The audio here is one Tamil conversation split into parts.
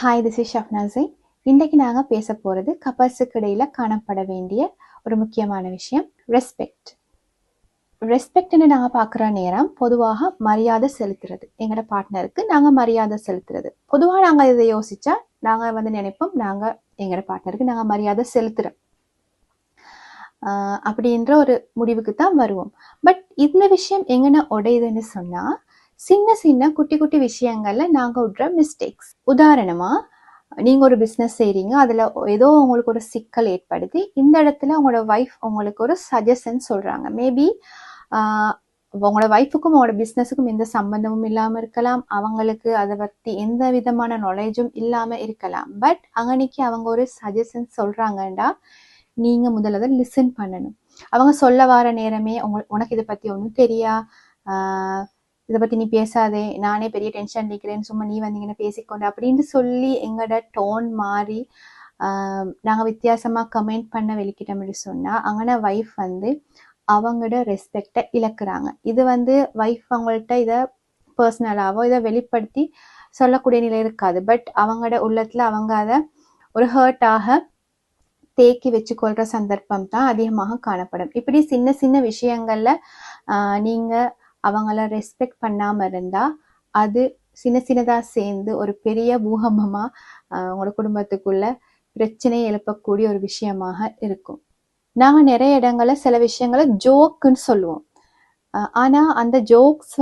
Hi, this is ஷப்னாஸி. இன்றைக்கு நாங்கள் பேச போகிறது கப்பல்ஸுக்கு இடையில் காணப்பட வேண்டிய ஒரு முக்கியமான விஷயம், ரெஸ்பெக்ட். ரெஸ்பெக்ட்னு நாங்கள் பார்க்குற நேரம் பொதுவாக மரியாதை செலுத்துறது. எங்களோட பார்ட்னருக்கு நாங்கள் மரியாதை செலுத்துறது. பொதுவாக நாங்கள் இதை யோசித்தா நாங்கள் நினைப்போம், நாங்கள் எங்களோட பார்ட்னருக்கு நாங்கள் மரியாதை செலுத்துகிறோம் அப்படின்ற ஒரு முடிவுக்கு தான் வருவோம். பட் இந்த விஷயம் எங்கன்னா உடையுதுன்னு சொன்னால், சின்ன சின்ன குட்டி குட்டி விஷயங்கள்ல நாங்கள் விடுற மிஸ்டேக்ஸ். உதாரணமா, நீங்க ஒரு பிஸ்னஸ் செய்றீங்க, அதுல ஏதோ உங்களுக்கு ஒரு சிக்கல் ஏற்படுத்தி இந்த இடத்துல உங்களோட வைஃப் உங்களுக்கு ஒரு சஜஷன் சொல்றாங்க. மேபி உங்களோட வைஃபுக்கும் உங்களோட பிஸ்னஸுக்கும் எந்த சம்பந்தமும் இல்லாம இருக்கலாம், அவங்களுக்கு அதை பத்தி எந்த விதமான நாலேஜும் இல்லாம இருக்கலாம். பட் அங்கனைக்கு அவங்க ஒரு சஜஷன் சொல்றாங்கண்டா நீங்க முதல்ல அதை லிசன் பண்ணணும். அவங்க சொல்ல வர நேரமே உனக்கு இதை பத்தி ஒன்றும் தெரியா, இதை பத்தி நீ பேசாதே, நானே பெரிய டென்ஷன் நிற்கிறேன்னு, சும்மா நீ வந்தீங்கன்னா பேசிக்கொண்டு அப்படின்னு சொல்லி எங்களோட டோன் மாறி நாங்கள் வித்தியாசமாக கமெண்ட் பண்ண வெளிக்கிட்டோம்னு சொன்னால், அங்கே வைஃப் அவங்களோட ரெஸ்பெக்டை இழக்கிறாங்க. இது வைஃப் அவங்கள்ட்ட இதை பர்சனலாவோ இதை வெளிப்படுத்தி சொல்லக்கூடிய நிலை இருக்காது. பட் அவங்களோட உள்ளத்தில் அவங்க அதை ஒரு ஹர்ட்டாக தேக்கி வச்சுக்கொள்கிற சந்தர்ப்பம் தான் அதிகமாக காணப்படும். இப்படி சின்ன சின்ன விஷயங்கள்ல நீங்கள் அவங்கள ரெஸ்பெக்ட் பண்ணாமல் இருந்தால் அது சின்ன சின்னதாக சேர்ந்து ஒரு பெரிய பூகம்பமாக உங்களோட குடும்பத்துக்குள்ள பிரச்சனையை எழுப்பக்கூடிய ஒரு விஷயமாக இருக்கும். நாங்கள் நிறைய இடங்களில் சில விஷயங்களை ஜோக்குன்னு சொல்லுவோம். ஆனால் அந்த ஜோக்ஸ்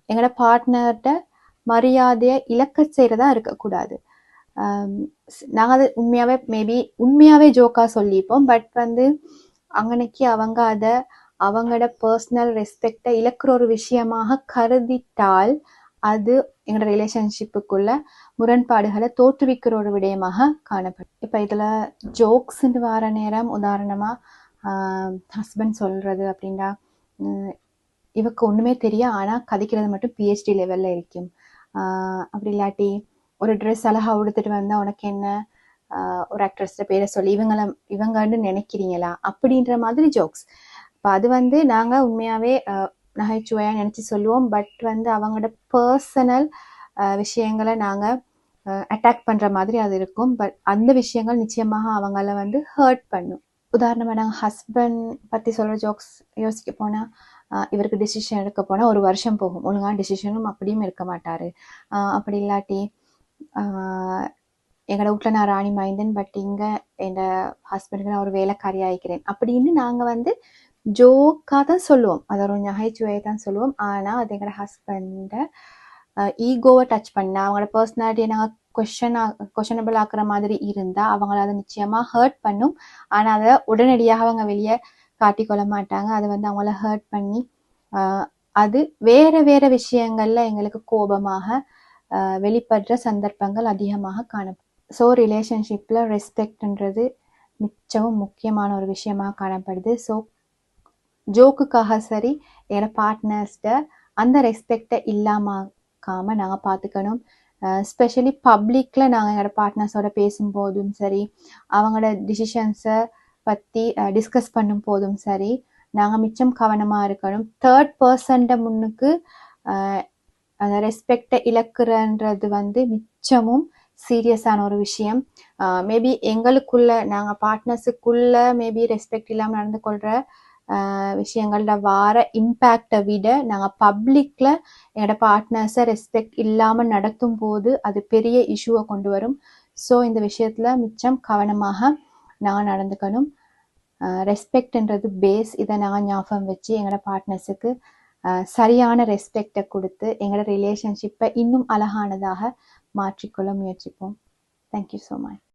எங்களோட பார்ட்னர்கிட்ட மரியாதையை இழக்க செய்கிறதா இருக்கக்கூடாது. நாங்கள் அது உண்மையாகவே ஜோக்காக சொல்லிப்போம். பட் அங்கனைக்கு அவங்க அதை அவங்களோட பர்சனல் ரெஸ்பெக்டை இழக்கிற ஒரு விஷயமாக கருதிட்டால் அது எங்களோட ரிலேஷன்ஷிப்புக்குள்ள முரண்பாடுகளை தோற்றுவிக்கிற ஒரு விடயமாக காணப்படும். இப்போ இதில் ஜோக்ஸ்ன்னு வர நேரம், உதாரணமாக ஹஸ்பண்ட் சொல்கிறது அப்படின்னா, இவக்கு ஒன்றுமே தெரியும் ஆனால் கதைக்கிறது மட்டும் PhD லெவலில் இருக்கும். அப்படி இல்லாட்டி ஒரு ட்ரெஸ் அழகாக உடுத்துட்டு வந்தால் உனக்கு என்ன, ஒரு ஆக்ட்ரஸ்ட பேரை சொல்லி இவங்கன்னு நினைக்கிறீங்களா அப்படின்ற மாதிரி ஜோக்ஸ். இப்போ அது நாங்கள் உண்மையாகவே நகைச்சுவையாக நினச்சி சொல்லுவோம். பட் அவங்களோட பர்சனல் விஷயங்களை நாங்கள் அட்டாக் பண்ணுற மாதிரி அது இருக்கும். பட் அந்த விஷயங்கள் நிச்சயமாக அவங்கள ஹர்ட் பண்ணும். உதாரணமாக நாங்கள் ஹஸ்பண்ட் பற்றி சொல்கிற ஜோக்ஸ் யோசிக்க போனால், இவருக்கு டிசிஷன் எடுக்க போனால் 1 வருஷம் போகும், ஒழுங்கான டிசிஷனும் அப்படியும் இருக்க மாட்டார். அப்படி இல்லாட்டி எங்களோட வீட்டில் நான் ராணி மைந்தன், பட் இங்கே என் ஹஸ்பண்டுக்கு நான் ஒரு வேலைக்காரி ஆகிக்கிறேன் அப்படின்னு நாங்கள் ஜோக்காக தான் சொல்லுவோம், அதை ஒரு நகைச்சுவையை தான் சொல்லுவோம். ஆனால் அது எங்களோட ஹஸ்பண்டை ஈகோவை டச் பண்ணால், அவங்களோட பர்சனாலிட்டியை நாங்கள் கொஷனபிள் ஆக்குற மாதிரி இருந்தால் அவங்கள அதை நிச்சயமாக ஹர்ட் பண்ணும். ஆனால் அதை உடனடியாக அவங்க வெளியே காட்டிக்கொள்ள மாட்டாங்க. அது அவங்கள ஹர்ட் பண்ணி அது வேற விஷயங்கள்ல எங்களுக்கு கோபமாக வெளிப்படுற சந்தர்ப்பங்கள் அதிகமாக காணப்படும். ஸோ ரிலேஷன்ஷிப்பில் ரெஸ்பெக்ட்ன்றது மிச்சமும் முக்கியமான ஒரு விஷயமாக காணப்படுது. ஸோ ஜோக்குக்காக சரி என்னோட பார்ட்னர்ஸ்ட அந்த ரெஸ்பெக்டை இல்லாமக்காமல் நாங்கள் பார்த்துக்கணும். ஸ்பெஷலி பப்ளிக்கில் நாங்கள் எங்களோட பார்ட்னர்ஸோட பேசும்போதும் சரி, அவங்களோட டிசிஷன்ஸை பற்றி டிஸ்கஸ் பண்ணும் போதும் சரி, நாங்கள் மிச்சம் கவனமாக இருக்கணும். தேர்ட் பர்சன்ட முன்னுக்கு அந்த ரெஸ்பெக்டை இழக்குறன்றது மிச்சமும் சீரியஸான ஒரு விஷயம். மேபி எங்களுக்குள்ள நாங்கள் பார்ட்னர்ஸுக்குள்ள மேபி ரெஸ்பெக்ட் இல்லாமல் நடந்து கொள்கிற விஷயங்கள்ல வார இம்பேக்டை விட நாங்கள் பப்ளிக்கில் எங்களோட பார்ட்னர்ஸை ரெஸ்பெக்ட் இல்லாமல் நடத்தும் போது அது பெரிய இஷ்யூவை கொண்டு வரும். ஸோ இந்த விஷயத்தில் மிச்சம் கவனமாக நாங்கள் நடந்துக்கணும். ரெஸ்பெக்ட்ன்றது பேஸ். இதை நாங்கள் ஞாபகம் வச்சு எங்களோட பார்ட்னர்ஸுக்கு சரியான ரெஸ்பெக்டை கொடுத்து எங்களோட ரிலேஷன்ஷிப்பை இன்னும் அழகானதாக மாற்றிக்கொள்ள முயற்சிப்போம். Thank you so much.